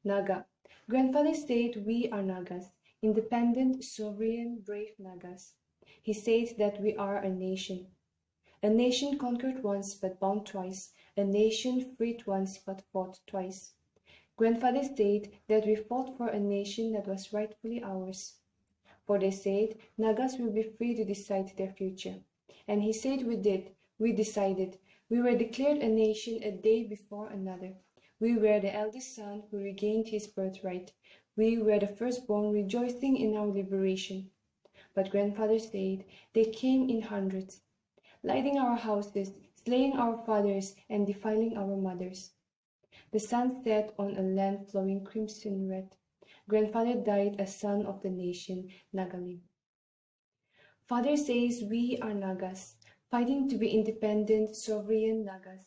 Naga. Grandfather said we are Nagas, independent, sovereign, brave Nagas. He said that we are a nation. A nation conquered once but bound twice, a nation freed once but fought twice. Grandfather said that we fought for a nation that was rightfully ours. For they said Nagas will be free to decide their future. And he said we did, we decided. We were declared a nation a day before another. We were the eldest son who regained his birthright. We were the firstborn rejoicing in our liberation. But grandfather said they came in hundreds, lighting our houses, slaying our fathers, and defiling our mothers. The sun set on a land flowing crimson red. Grandfather died a son of the nation, Nagaland. Father says we are Nagas, fighting to be independent, sovereign Nagas.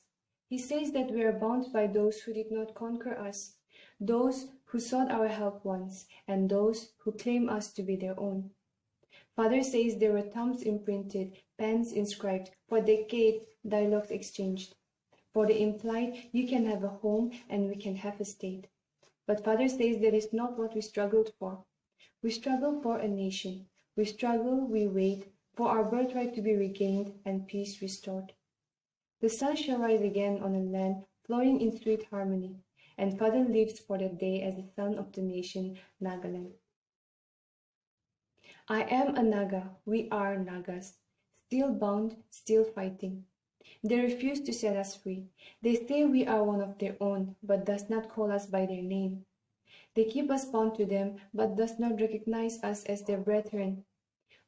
He says that we are bound by those who did not conquer us, those who sought our help once, and those who claim us to be their own. Father says there were thumbs imprinted, pens inscribed, for decades dialogues exchanged. For they implied you can have a home and we can have a state. But Father says that is not what we struggled for. We struggle for a nation. We struggle, we wait, for our birthright to be regained and peace restored. The sun shall rise again on a land flowing in sweet harmony, and Father lives for that day as the son of the nation, Nagaland. I am a Naga, we are Nagas, still bound, still fighting. They refuse to set us free. They say we are one of their own, but does not call us by their name. They keep us bound to them, but does not recognize us as their brethren.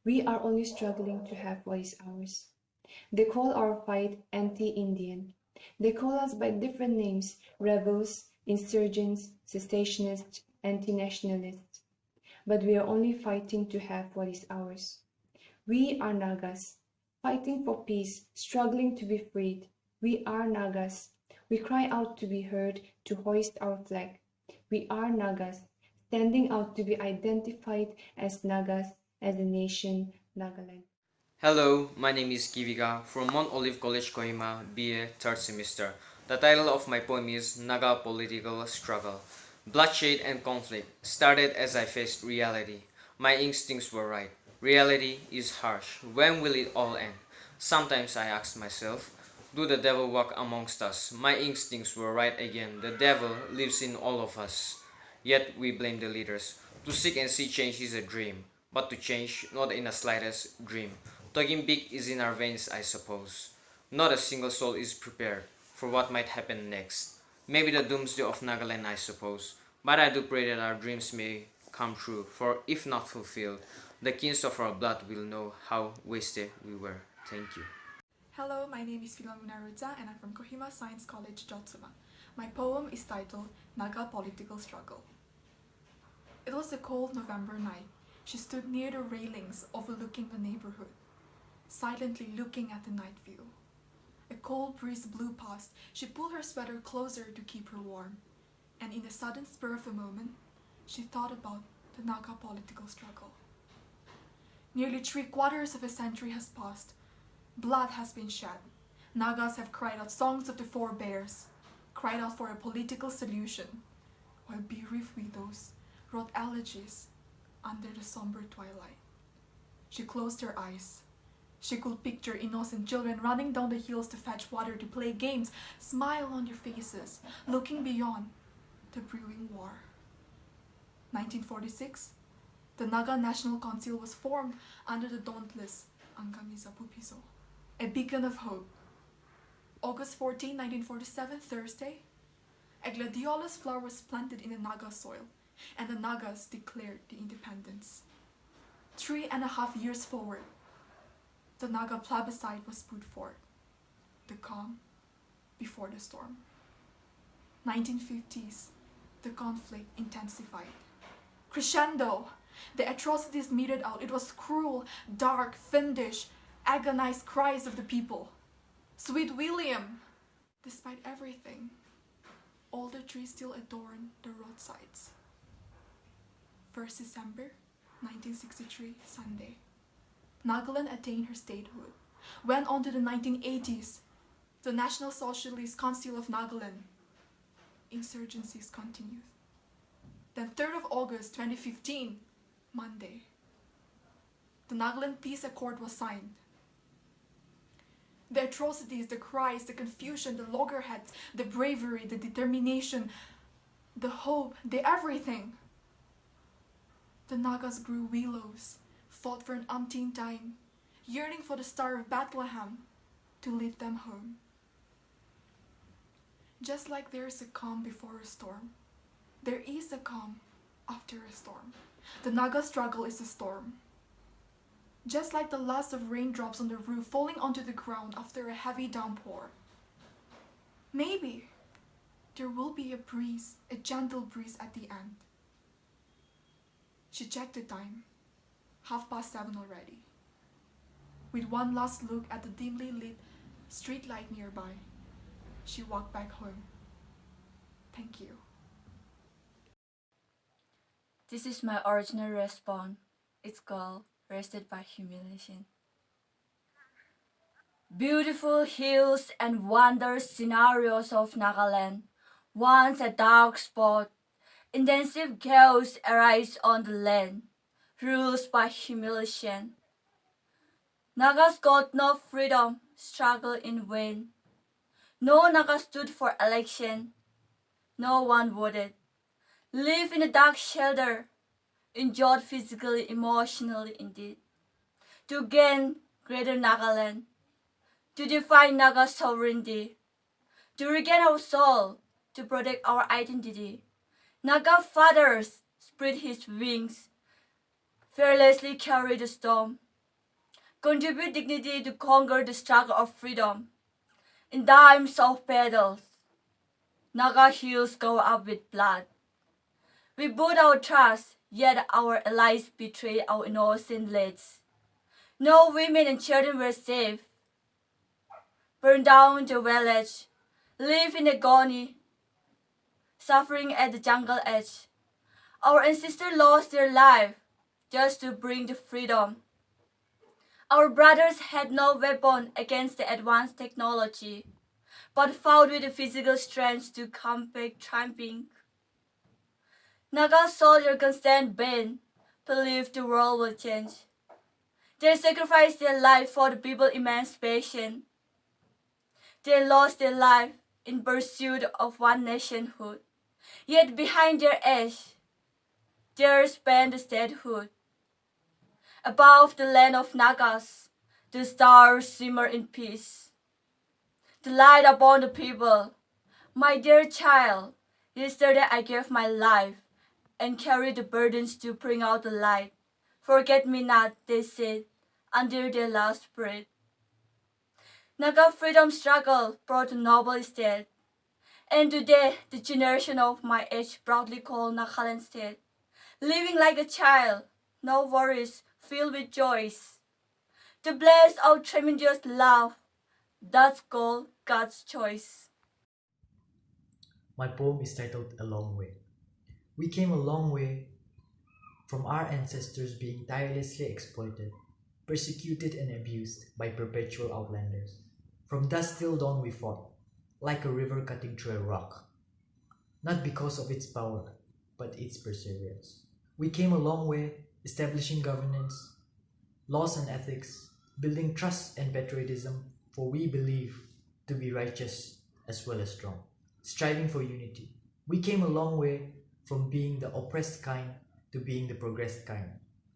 We are only struggling to have what is ours. They call our fight anti-Indian. They call us by different names, rebels, insurgents, secessionists, anti-nationalists. But we are only fighting to have what is ours. We are Nagas, fighting for peace, struggling to be freed. We are Nagas. We cry out to be heard, to hoist our flag. We are Nagas, standing out to be identified as Nagas, as a nation, Nagaland. Hello, my name is Kivika from Mount Olive College, Kohima, BA 3rd semester. The title of my poem is Naga Political Struggle. Bloodshed and conflict started as I faced reality. My instincts were right. Reality is harsh. When will it all end? Sometimes I ask myself, do the devil walk amongst us? My instincts were right again. The devil lives in all of us. Yet we blame the leaders. To seek and see change is a dream, but to change not in the slightest dream. Talking big is in our veins, I suppose. Not a single soul is prepared for what might happen next. Maybe the doomsday of Nagaland, I suppose. But I do pray that our dreams may come true, for if not fulfilled, the kings of our blood will know how wasted we were. Thank you. Hello, my name is Philomena Ruta and I'm from Kohima Science College, Jotsuma. My poem is titled Naga Political Struggle. It was a cold November night. She stood near the railings overlooking the neighborhood, silently looking at the night view. A cold breeze blew past. She pulled her sweater closer to keep her warm. And in the sudden spur of a moment, she thought about the Naga political struggle. Nearly 3/4 of a century has passed. Blood has been shed. Nagas have cried out songs of the forebears, cried out for a political solution, while bereaved widows wrote elegies under the somber twilight. She closed her eyes. She could picture innocent children running down the hills to fetch water, to play games, smile on their faces, looking beyond the brewing war. 1946, the Naga National Council was formed under the dauntless Angkamiza Pupiso, a beacon of hope. August 14, 1947, Thursday, a gladiolus flower was planted in the Naga soil, and the Nagas declared the independence. 3.5 years forward, the Naga plebiscite was put forth, the calm before the storm. 1950s, the conflict intensified. Crescendo, the atrocities meted out. It was cruel, dark, fiendish, agonized cries of the people. Sweet William, despite everything, all the trees still adorn the roadsides. 1st December, 1963, Sunday. Nagaland attained her statehood. Went on to the 1980s, the National Socialist Council of Nagaland. Insurgencies continued. Then 3rd of August 2015, Monday, the Nagaland Peace Accord was signed. The atrocities, the cries, the confusion, the loggerheads, the bravery, the determination, the hope, the everything. The Nagas grew willows, fought for an umpteen time, yearning for the Star of Bethlehem to lead them home. Just like there is a calm before a storm, there is a calm after a storm. The Naga struggle is a storm. Just like the last of raindrops on the roof falling onto the ground after a heavy downpour. Maybe there will be a breeze, a gentle breeze at the end. She checked the time, 7:30 already. With one last look at the dimly lit streetlight nearby, she walked back home. Thank you. This is my original response. It's called Rested by Humiliation. Beautiful hills and wonder scenarios of Nagaland. Once a dark spot, intensive chaos arise on the land, rules by humiliation. Nagas got no freedom, struggle in vain. No Naga stood for election. No one voted. Live in a dark shelter, injured physically, emotionally indeed. To gain greater Nagaland, to define Naga sovereignty, to regain our soul, to protect our identity. Naga fathers spread his wings, fearlessly carry the storm, contribute dignity to conquer the struggle of freedom. In times of battles, Naga hills go up with blood. We put our trust, yet our allies betrayed our innocent lads. No women and children were safe. Burn down the village, live in agony, suffering at the jungle edge. Our ancestors lost their life just to bring the freedom. Our brothers had no weapon against the advanced technology, but fought with the physical strength to combat triumphing. Naga soldiers can stand pain, believe the world will change. They sacrificed their life for the people's emancipation. They lost their life in pursuit of one nationhood. Yet behind their ash, there spanned the statehood. Above the land of Nagas, the stars shimmer in peace. The light upon the people. My dear child, yesterday I gave my life and carried the burdens to bring out the light. Forget me not, they said, under their last breath. Naga freedom struggle brought a noble state, and today the generation of my age proudly call Nagaland state. Living like a child, no worries, filled with joys. To bless our tremendous love, that's called God's choice. My poem is titled A Long Way. We came a long way from our ancestors being tirelessly exploited, persecuted and abused by perpetual outlanders. From dusk till dawn we fought, like a river cutting through a rock. Not because of its power, but its perseverance. We came a long way, establishing governance, laws and ethics, building trust and patriotism, for we believe to be righteous as well as strong, striving for unity. We came a long way from being the oppressed kind to being the progressed kind.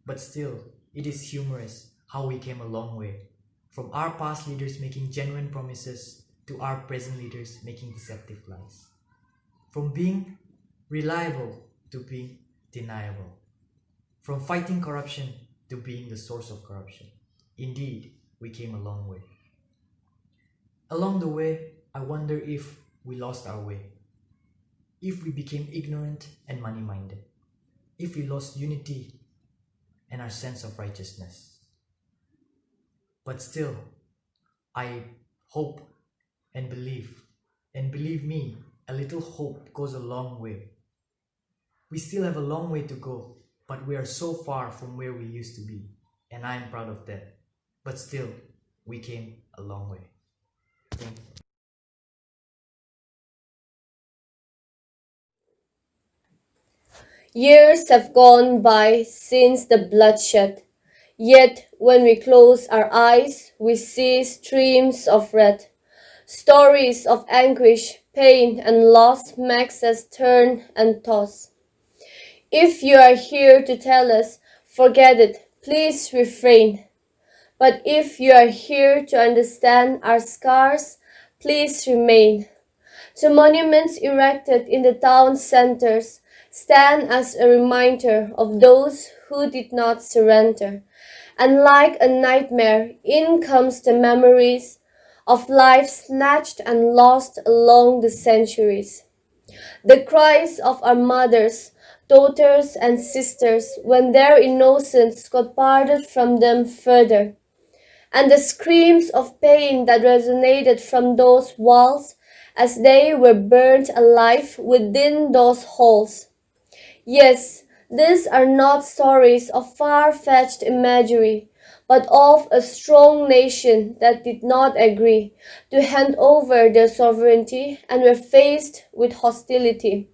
But still, it is humorous how we came a long way, from our past leaders making genuine promises to our present leaders making deceptive lies. From being reliable to being deniable. From fighting corruption to being the source of corruption. Indeed, we came a long way. Along the way, I wonder if we lost our way. If we became ignorant and money-minded. If we lost unity and our sense of righteousness. But still, I hope and believe me, a little hope goes a long way. We still have a long way to go, but we are so far from where we used to be, and I am proud of that. But still, we came a long way. Thank you. Years have gone by since the bloodshed, yet when we close our eyes, we see streams of red. Stories of anguish, pain, and loss makes us turn and toss. If you are here to tell us, forget it, please refrain. But if you are here to understand our scars, please remain. The monuments erected in the town centers stand as a reminder of those who did not surrender. And like a nightmare, in comes the memories of life snatched and lost along the centuries. The cries of our mothers, daughters, and sisters when their innocence got parted from them further, and the screams of pain that resonated from those walls as they were burnt alive within those halls. Yes, these are not stories of far-fetched imagery, but of a strong nation that did not agree to hand over their sovereignty and were faced with hostility.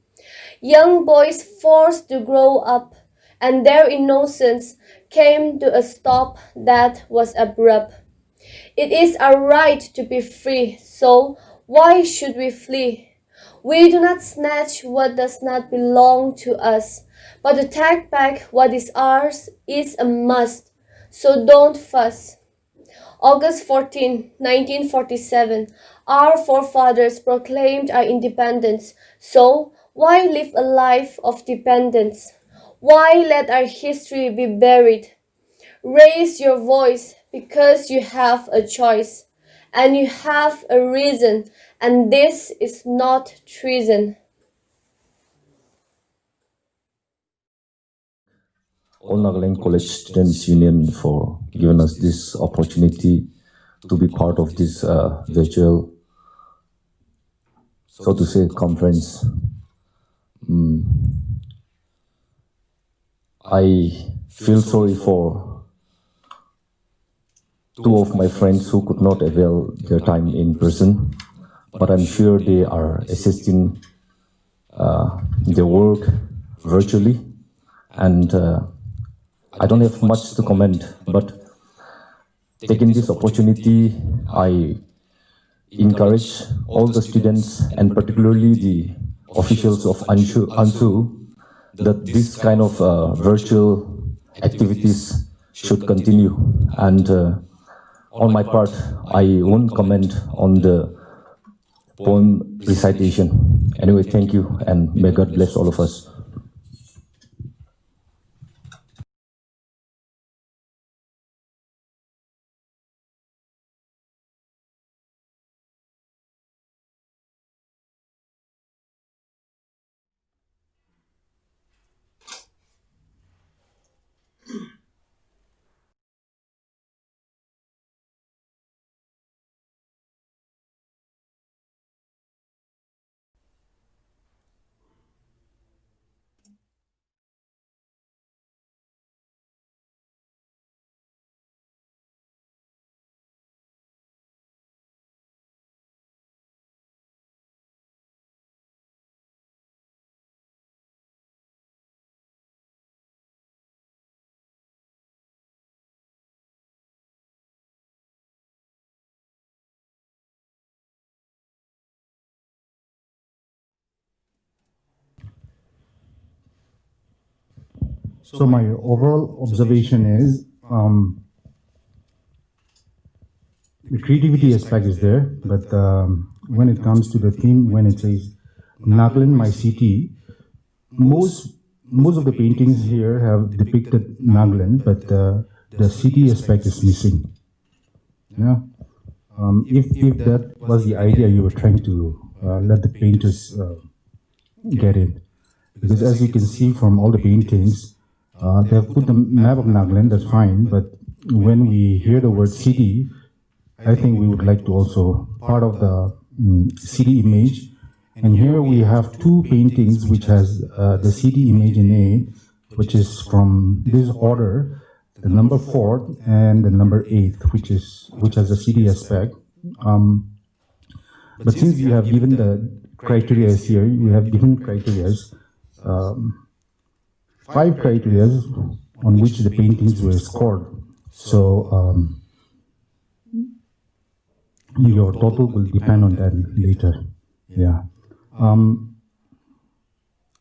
Young boys forced to grow up, and their innocence came to a stop that was abrupt. It is our right to be free, so why should we flee? We do not snatch what does not belong to us, but to take back what is ours is a must, so don't fuss. August 14, 1947, our forefathers proclaimed our independence, so why live a life of dependence? Why let our history be buried? Raise your voice because you have a choice and you have a reason, and this is not treason. All Nagaland College Students Union for giving us this opportunity to be part of this virtual, so to say, conference. I feel sorry for two of my friends who could not avail their time in person, but I'm sure they are assisting their work virtually, and I don't have much to comment, but taking this opportunity, I encourage all the students and particularly the officials of ANSU that this kind of virtual activities should continue. And on my part, I won't comment on the poem recitation. Anyway, thank you, and may God bless all of us. So my overall observation is the creativity aspect is there, but when it comes to the theme, when it says Nagaland, my city, most of the paintings here have depicted Nagaland, but the city aspect is missing. Yeah. If that was the idea you were trying to let the painters get in, because as you can see from all the paintings, they have put the map of Nagaland, that's fine, but when we hear the word city, I think we would like to also part of the city image. And here we have two paintings which has the city image in it, which is from this order, the number 4 and the number 8, which has the city aspect. But since you have given the criteria here, you have given criteria. 5 criteria on which the paintings were scored. So your total will depend on that later. Yeah.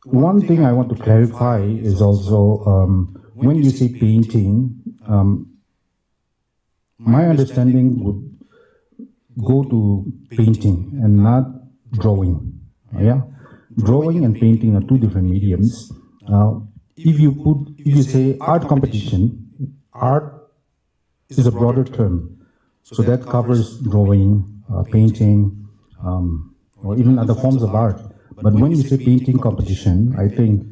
One thing I want to clarify is also when you say painting, my understanding would go to painting and not drawing. Yeah, drawing and painting are two different mediums. If you say art competition, art is a broader term, so that covers drawing, painting, or even other forms of art. But when you say painting competition, I think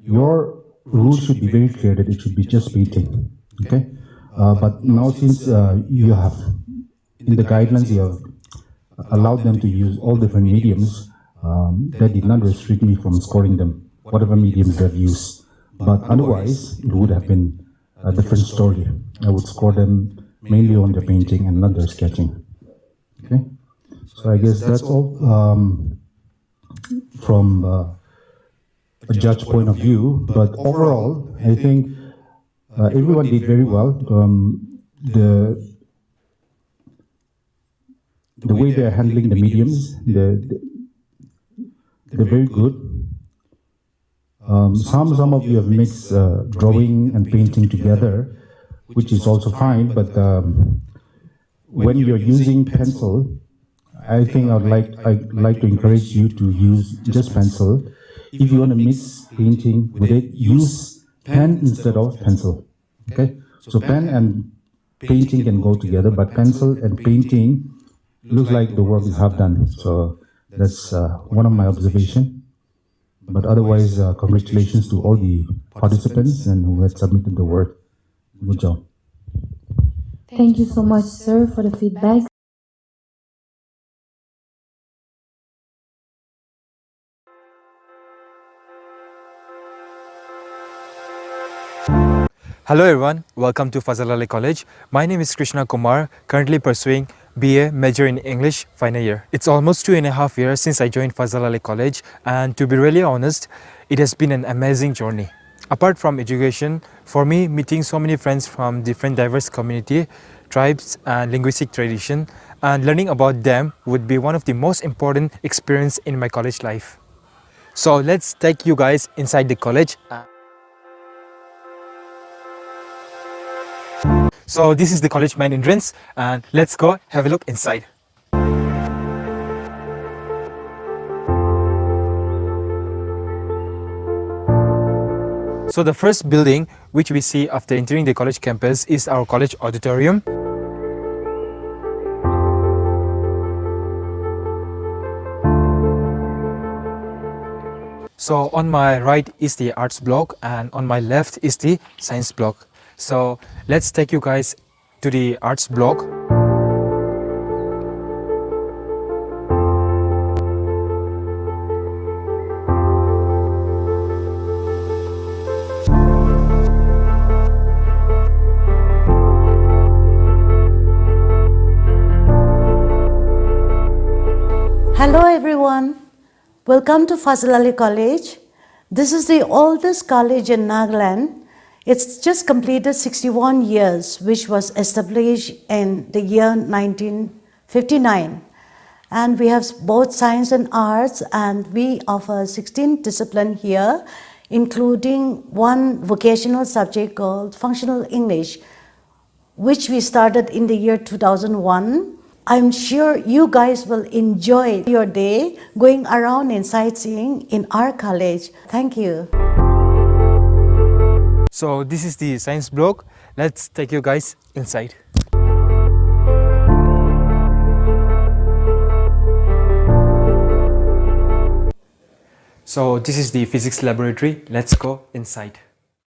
your rules should be very clear that it should be just painting. Okay, but now since you have in the guidelines you have allowed them to use all different mediums, that did not restrict me from scoring them, whatever mediums they've used. But otherwise, it would have been a different story. I would score them mainly on their painting and not their sketching. Okay, so I guess that's all from a judge point of view. But overall, I think everyone did very well. The way they're handling the mediums, they're very good. Some of you have mixed drawing and painting together, which is also fine. But when you're using pencil, I think I'd like to encourage you to use just pencil. If you want to mix painting with it, use pen instead of pencil. Okay, so pen and painting can go together, but pencil and painting looks like the work is half done. So that's one of my observations. But otherwise, congratulations to all the participants and who had submitted the work. Good job. Thank you so much, sir, for the feedback. Hello everyone, welcome to Fazal Ali College. My name is Krishna Kumar, currently pursuing BA major in English final year. It's almost 2.5 years since I joined Fazal Ali College, and to be really honest, it has been an amazing journey. Apart from education, for me, meeting so many friends from different diverse community, tribes and linguistic tradition, and learning about them would be one of the most important experience in my college life. So let's take you guys inside the college. So this is the college main entrance, and let's go have a look inside. So the first building which we see after entering the college campus is our college auditorium. So on my right is the arts block, and on my left is the science block. So let's take you guys to the arts block. Hello everyone, welcome to Fazal Ali College. This is the oldest college in Nagaland. It's just completed 61 years, which was established in the year 1959. And we have both science and arts, and we offer 16 disciplines here, including one vocational subject called Functional English, which we started in the year 2001. I'm sure you guys will enjoy your day going around and sightseeing in our college. Thank you. So this is the science block. Let's take you guys inside. So this is the physics laboratory. Let's go inside.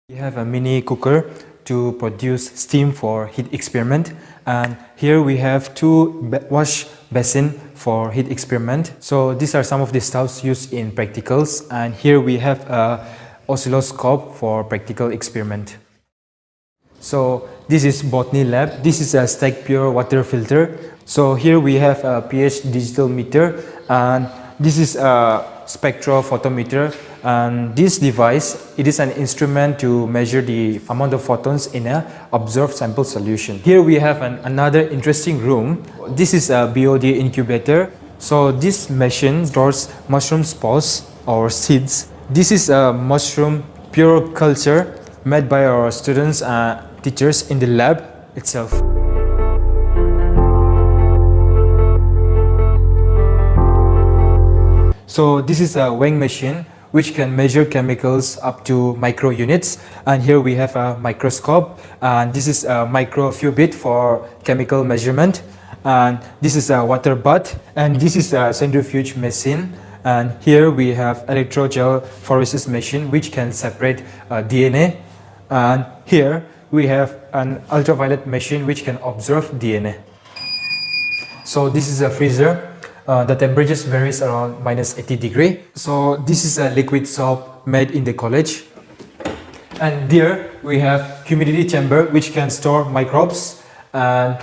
We have a mini cooker to produce steam for heat experiment, and here we have two wash basin for heat experiment. So these are some of the stuffs used in practicals, and here we have a oscilloscope for practical experiment. So this is botany lab. This is a stack pure water filter. So here we have a pH digital meter, and this is a spectrophotometer, And this device, it is an instrument to measure the amount of photons in a observed sample solution. Here we have another interesting room. This is a BOD incubator. So this machine stores mushroom spores or seeds. This is a mushroom pure culture made by our students and teachers in the lab itself. So this is a weighing machine which can measure chemicals up to micro units, and here we have a microscope, and this is a microfubit for chemical measurement, and this is a water bath, and this is a centrifuge machine, and here we have electrogel phoresis machine which can separate DNA, and here we have an ultraviolet machine which can observe DNA. So this is a freezer. The temperature varies around -80 degrees. So this is a liquid soap made in the college. And there we have humidity chamber which can store microbes. And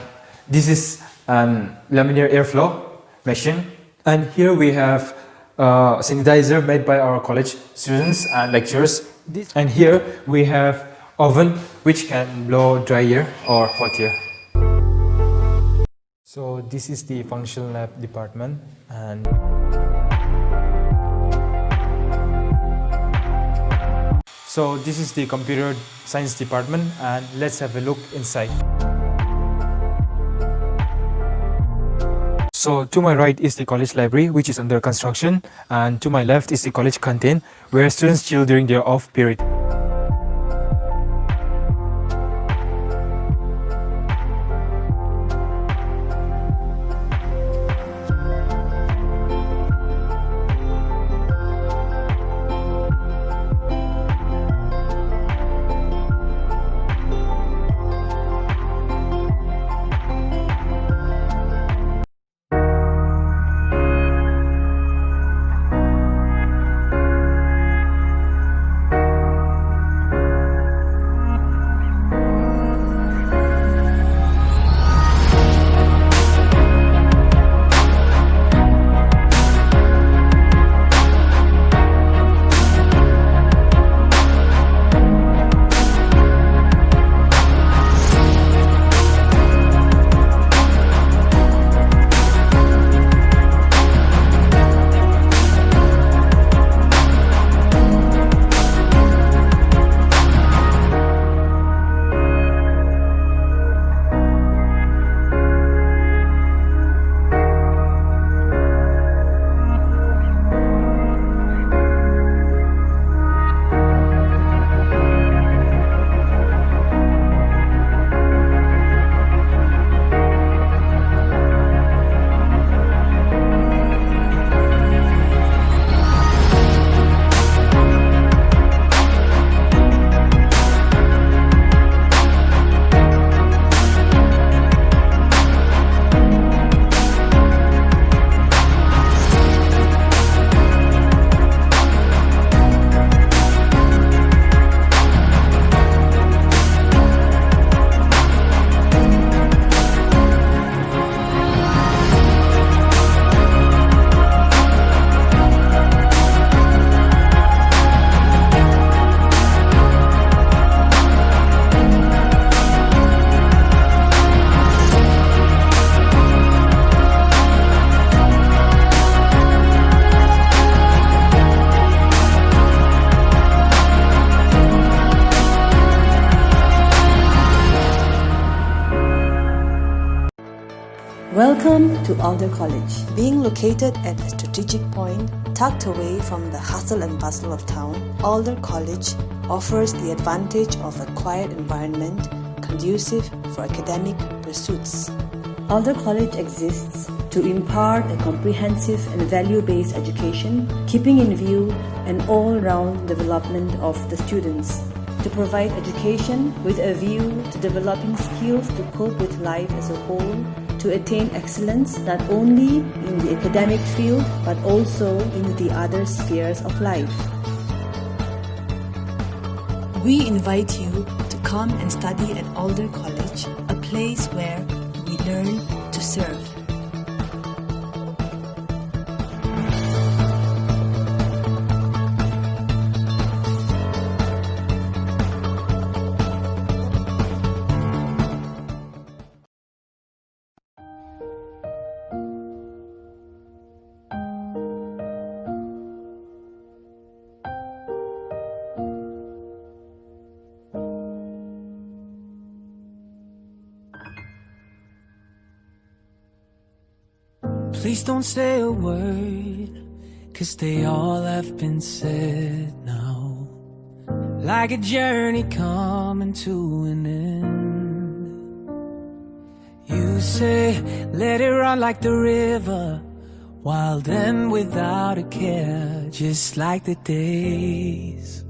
this is an laminar airflow machine. And here we have sanitizer made by our college students and lecturers. And here we have oven which can blow dry air or hot air. So this is the functional lab department, and so this is the computer science department, and let's have a look inside. So to my right is the college library which is under construction, and to my left is the college canteen where students chill during their off period. Welcome to Alder College. Being located at a strategic point, tucked away from the hustle and bustle of town, Alder College offers the advantage of a quiet environment conducive for academic pursuits. Alder College exists to impart a comprehensive and value-based education, keeping in view an all-round development of the students, to provide education with a view to developing skills to cope with life as a whole, to attain excellence not only in the academic field but also in the other spheres of life. We invite you to come and study at Alder College, a place where we learn to serve. Please don't say a word, 'cause they all have been said now. Like a journey coming to an end. You say, let it run like the river, wild and without a care, just like the days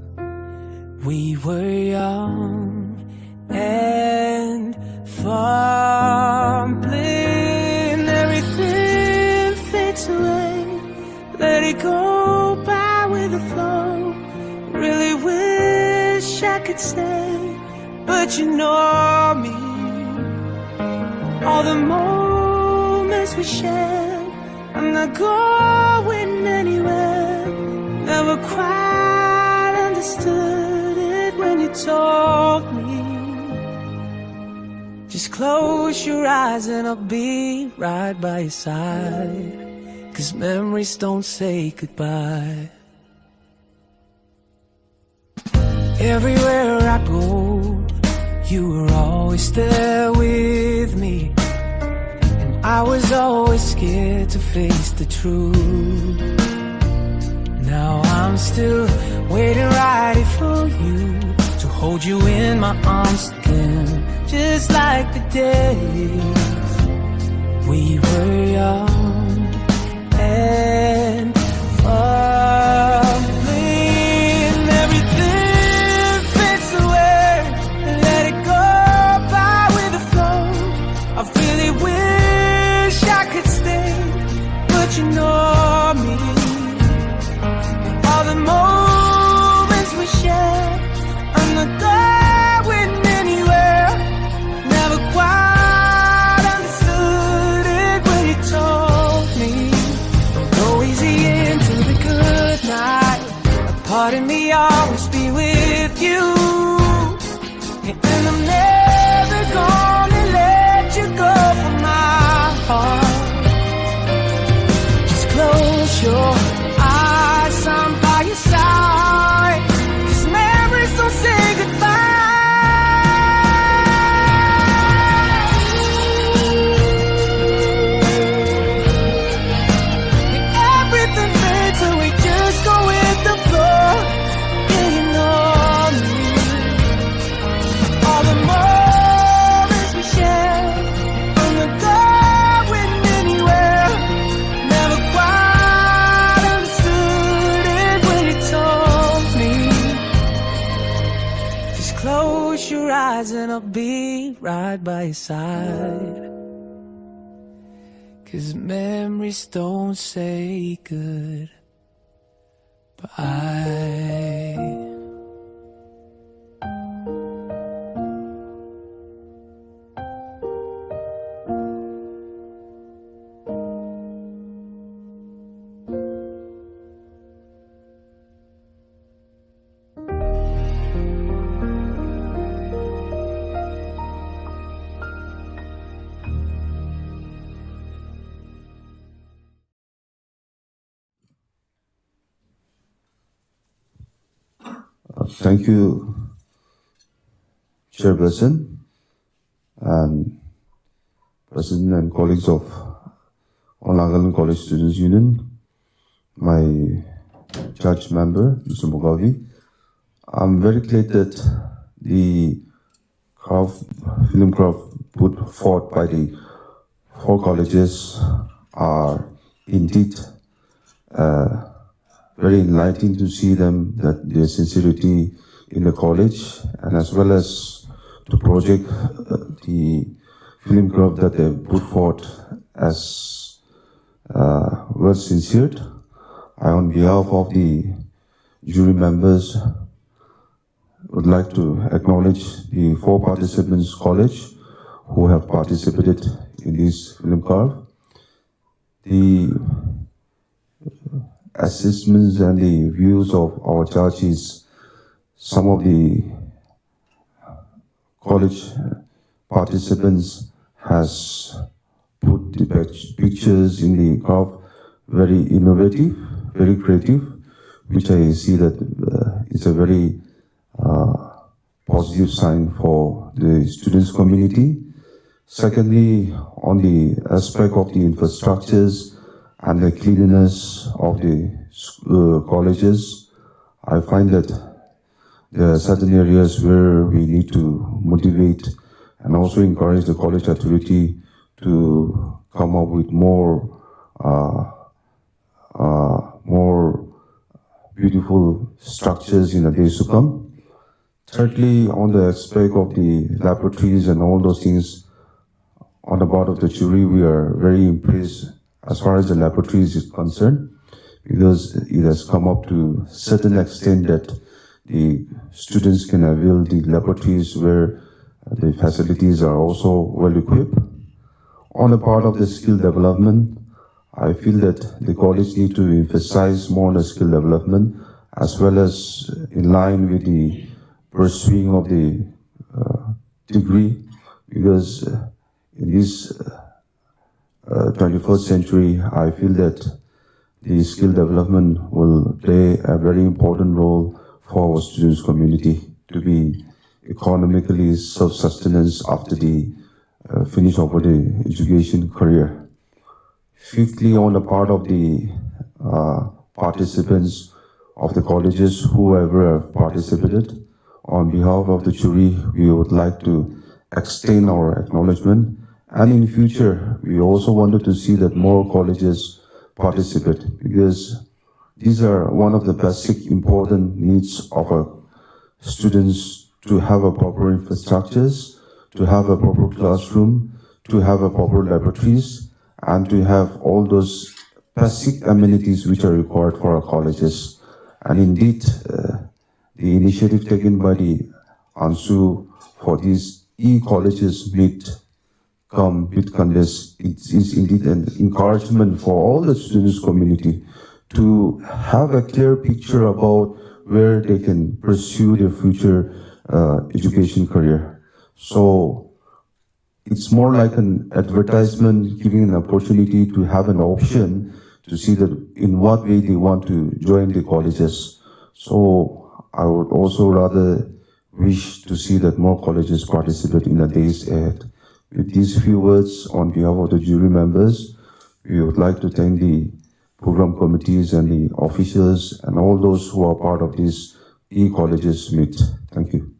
we were young and fumbling. Everything fades away, let it go by with the flow. Really wish I could stay, but you know me. All the moments we shared, I'm not going anywhere. Never quite understood it when you told me. Just close your eyes and I'll be right by your side, 'cause memories don't say goodbye. Everywhere I go, you were always there with me, and I was always scared to face the truth. Now I'm still waiting right here for you, to hold you in my arms again, just like the days we were young and fumbling. Everything fades away, let it go by with the flow. I really wish I could stay, but you know me. All the moments we shared, I'm not going anywhere. Never quite understood it when you told me. Don't go easy into the good night. A part of me always be with you, and I'm never gonna let you go from my heart. Just close your eyes, I'm by your side, 'cause memories don't say goodbye. Everything fades and we just go with the flow. Yeah, you know me. All the moments we share, I'm not going anywhere. Never quite understood it when you told me. Just close your eyes and I'll be right by your side, 'cause memories don't say goodbye. Thank you, Chairperson and President and colleagues of Nagaland College Students Union, my judge member, Mr. Mugavi. I'm very glad that the film craft put forth by the 4 colleges are indeed very enlightening to see them, that their sincerity in the college, and as well as to project the film craft that they put forth as well sincered. I, on behalf of the jury members, would like to acknowledge the 4 participants college who have participated in this film craft. The assessments and the views of our judges, some of the college participants has put the pictures in the craft very innovative, very creative, which I see that it's a very positive sign for the students community. Secondly, on the aspect of the infrastructures, and the cleanliness of the colleges. I find that there are certain areas where we need to motivate and also encourage the college authority to come up with more beautiful structures in the days to come. Thirdly, on the aspect of the laboratories and all those things, on the part of the jury, we are very impressed as far as the laboratories is concerned, because it has come up to a certain extent that the students can avail the laboratories where the facilities are also well equipped. On the part of the skill development, I feel that the college needs to emphasize more on the skill development, as well as in line with the pursuing of the degree, because in this 21st century, I feel that the skill development will play a very important role for our students' community to be economically self-sustenance after the finish of the education career. Fifthly, on the part of the participants of the colleges, whoever have participated, on behalf of the jury, we would like to extend our acknowledgement. And in future, we also wanted to see that more colleges participate, because these are one of the basic important needs of our students, to have a proper infrastructures, to have a proper classroom, to have a proper laboratories, and to have all those basic amenities which are required for our colleges. And indeed, the initiative taken by the ANSU for these e-colleges meet it is indeed an encouragement for all the students community to have a clear picture about where they can pursue their future education career. So it's more like an advertisement, giving an opportunity to have an option to see that in what way they want to join the colleges. So I would also rather wish to see that more colleges participate in the days ahead. With these few words, on behalf of the jury members, we would like to thank the program committees and the officials and all those who are part of this e-colleges meet. Thank you.